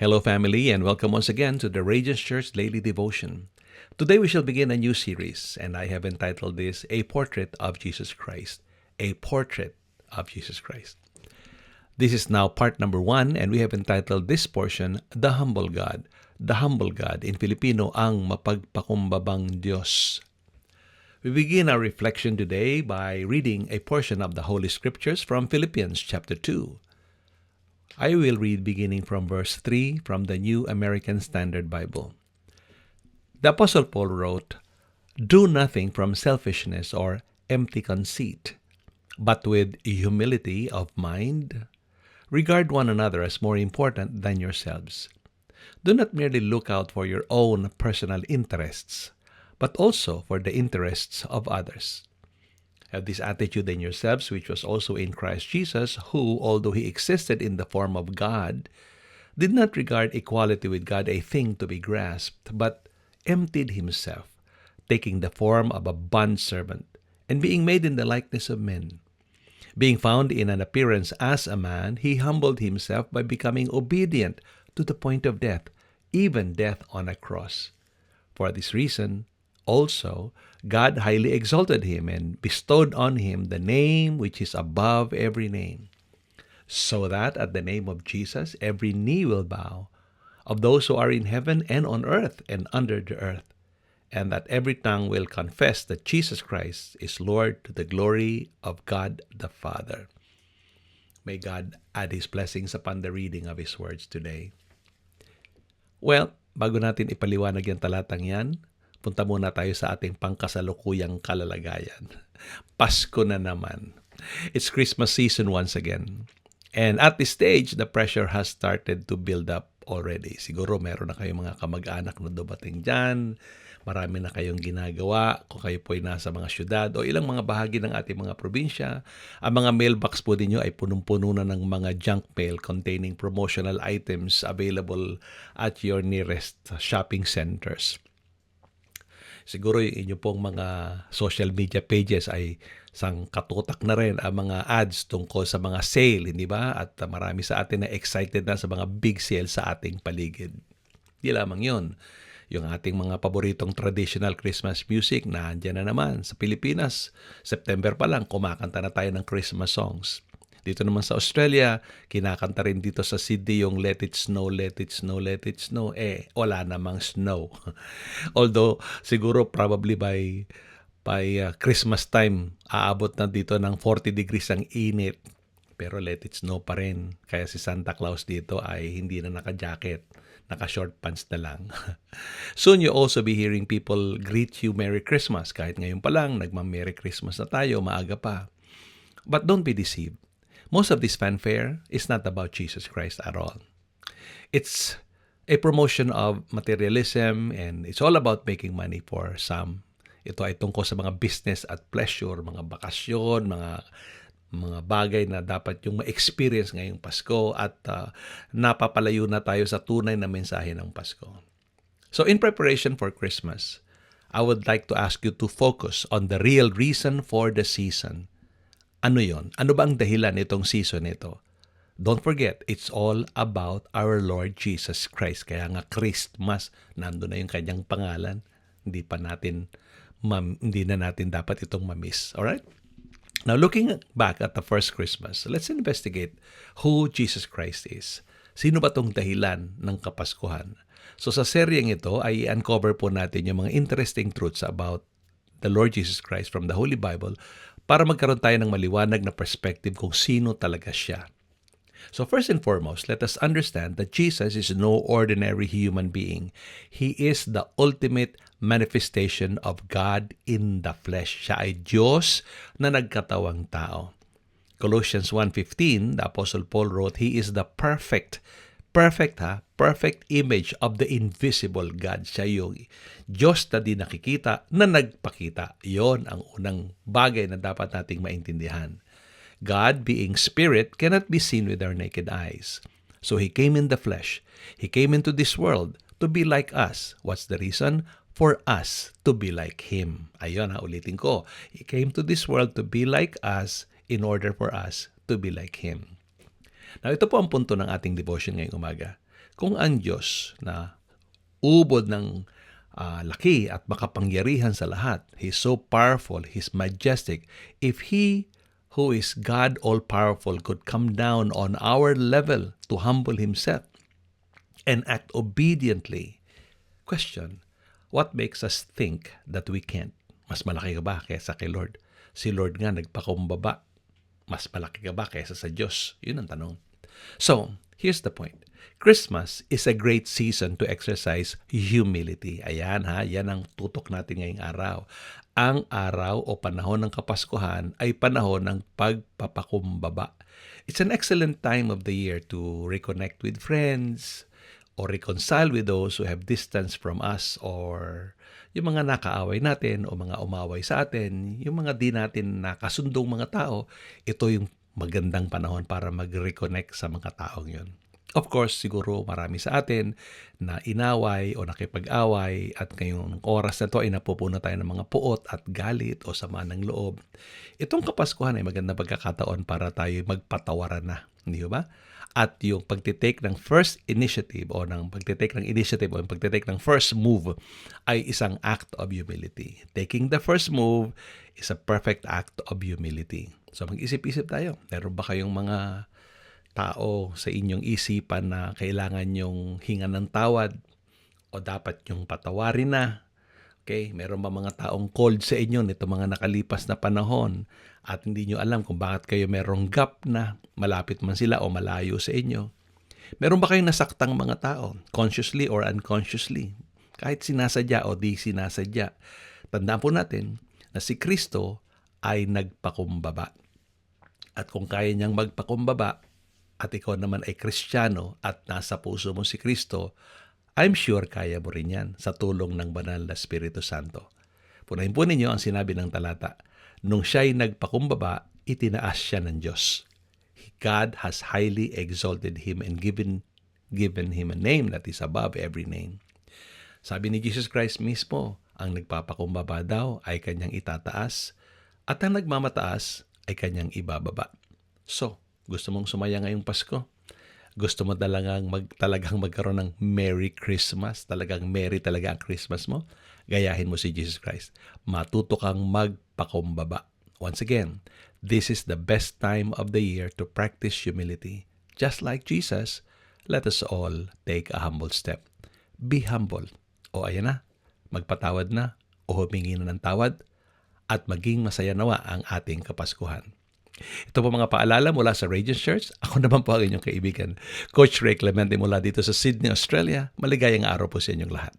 Hello, family, and welcome once again to the Radiance Church Daily Devotion. Today we shall begin a new series, and I have entitled this A Portrait of Jesus Christ. A Portrait of Jesus Christ. This is now part number 1, and we have entitled this portion, The Humble God. The Humble God, in Filipino, ang mapagpakumbabang Diyos. We begin our reflection today by reading a portion of the Holy Scriptures from Philippians chapter 2. I will read beginning from verse 3 from the New American Standard Bible. The Apostle Paul wrote, "Do nothing from selfishness or empty conceit, but with humility of mind, regard one another as more important than yourselves. Do not merely look out for your own personal interests, but also for the interests of others. Have this attitude in yourselves, which was also in Christ Jesus, who, although he existed in the form of God, did not regard equality with God a thing to be grasped, but emptied himself, taking the form of a bondservant, and being made in the likeness of men. Being found in an appearance as a man, he humbled himself by becoming obedient to the point of death, even death on a cross. For this reason, also, God highly exalted him and bestowed on him the name which is above every name, so that at the name of Jesus every knee will bow, of those who are in heaven and on earth and under the earth, and that every tongue will confess that Jesus Christ is Lord, to the glory of God the Father." May God add His blessings upon the reading of His words today. Well, bago natin ipaliwanag yung talatang yan, punta muna tayo sa ating pangkasalukuyang kalalagayan. Pasko na naman. It's Christmas season once again. And at this stage, the pressure has started to build up already. Siguro meron na kayong mga kamag-anak na dumating dyan. Marami na kayong ginagawa kung kayo po ay nasa mga syudad o ilang mga bahagi ng ating mga probinsya. Ang mga mailbox po ninyo ay punong-puno na ng mga junk mail containing promotional items available at your nearest shopping centers. Siguro yung inyo pong mga social media pages ay sang katutak na rin ang mga ads tungkol sa mga sale, hindi ba? At marami sa atin na excited na sa mga big sale sa ating paligid. Di lamang yun. Yung ating mga paboritong traditional Christmas music na andyan na naman. Sa Pilipinas, September pa lang, kumakanta na tayo ng Christmas songs. Dito naman sa Australia, kinakanta rin dito sa Sydney yung Let It Snow, Let It Snow, Let It Snow. Wala namang snow. Although, siguro probably by Christmas time, aabot na dito ng 40 degrees ang init. Pero let it snow pa rin. Kaya si Santa Claus dito ay hindi na naka-jacket. Naka-short pants na lang. Soon you'll also be hearing people greet you Merry Christmas. Kahit ngayon pa lang, nagma-Merry Christmas na tayo, maaga pa. But don't be deceived. Most of this fanfare is not about Jesus Christ at all. It's a promotion of materialism and it's all about making money for some. Ito ay tungkol sa mga business at pleasure, mga bakasyon, mga bagay na dapat yung ma-experience ngayong Pasko at napapalayo na tayo sa tunay na mensahe ng Pasko. So in preparation for Christmas, I would like to ask you to focus on the real reason for the season. Ano yon? Ano ba ang dahilan nitong season nito? Don't forget, it's all about our Lord Jesus Christ. Kaya nga Christmas, nandun na yung kanyang pangalan. Hindi na natin dapat itong mamiss. Alright? Now, looking back at the first Christmas, let's investigate who Jesus Christ is. Sino ba itong dahilan ng Kapaskuhan? So sa seryeng ito ay i-uncover po natin yung mga interesting truths about the Lord Jesus Christ from the Holy Bible para magkaroon tayo ng maliwanag na perspective kung sino talaga siya. So first and foremost, let us understand that Jesus is no ordinary human being. He is the ultimate manifestation of God in the flesh. Siya ay Diyos na nagkatawang tao. Colossians 1:15, the Apostle Paul wrote, He is the perfect image of the invisible God. Siya yung Diyos na di nakikita, na nagpakita. Yon ang unang bagay na dapat nating maintindihan. God, being spirit, cannot be seen with our naked eyes. So He came in the flesh. He came into this world to be like us. What's the reason? For us to be like Him. Ayun, ulitin ko. He came to this world to be like us in order for us to be like Him. Now, ito po ang punto ng ating devotion ngayong umaga. Kung ang Diyos na ubod ng laki at makapangyarihan sa lahat, He's so powerful, He's majestic. If He who is God all-powerful could come down on our level to humble Himself and act obediently, question, what makes us think that we can't? Mas malaki ka ba kaysa kay Lord? Si Lord nga nagpakumbaba. Mas malaki ka ba kaysa sa Diyos? Yun ang tanong. So, here's the point. Christmas is a great season to exercise humility. Ayan ha, yan ang tutok natin ngayong araw. Ang araw o panahon ng Kapaskuhan ay panahon ng pagpapakumbaba. It's an excellent time of the year to reconnect with friends or reconcile with those who have distance from us, or yung mga nakaaway natin o mga umaway sa atin, yung mga di natin nakasundong mga tao, ito yung magandang panahon para mag-reconnect sa mga taong yun. Of course, siguro marami sa atin na inaway o nakipag-away at ngayong oras na to ay napupuno tayo ng mga puot at galit o sama ng loob. Itong Kapaskuhan ay magandang pagkakataon para tayo magpatawaran na, hindi ba? At yung pagtitake ng first initiative o ng pagtitake ng first move ay isang act of humility. Taking the first move is a perfect act of humility. So mag-isip-isip tayo. Meron ba kayong mga tao sa inyong isipan na kailangan yung hinga ng tawad o dapat yung patawarin na? Okay, meron ba mga taong cold sa inyo nito mga nakalipas na panahon at hindi nyo alam kung bakit kayo merong gap na, malapit man sila o malayo sa inyo? Meron ba kayong nasaktang mga tao, consciously or unconsciously? Kahit sinasadya o di sinasadya. Tandaan po natin na si Kristo ay nagpakumbaba. At kung kaya niyang magpakumbaba at ikaw naman ay Kristiyano at nasa puso mo si Kristo, I'm sure kaya mo rin yan sa tulong ng banal na Espiritu Santo. Punahin po ninyo ang sinabi ng talata. Nung siya'y nagpakumbaba, itinaas siya ng Diyos. God has highly exalted Him and given Him a name that is above every name. Sabi ni Jesus Christ mismo, ang nagpapakumbaba daw ay kanyang itataas at ang nagmamataas ay kanyang ibababa. So, gusto mong sumaya ngayong Pasko? Gusto mo talagang magkaroon ng Merry Christmas? Talagang merry talaga ang Christmas mo? Gayahin mo si Jesus Christ. Matuto kang magpakumbaba. Once again, this is the best time of the year to practice humility. Just like Jesus, let us all take a humble step. Be humble. O ayan na, magpatawad na o humingi na ng tawad at maging masaya nawa ang ating Kapaskuhan. Ito po mga paalala mula sa Radiance Church. Ako naman po ang inyong kaibigan, Coach Ray Clemente mula dito sa Sydney, Australia. Maligayang araw po sa inyong lahat.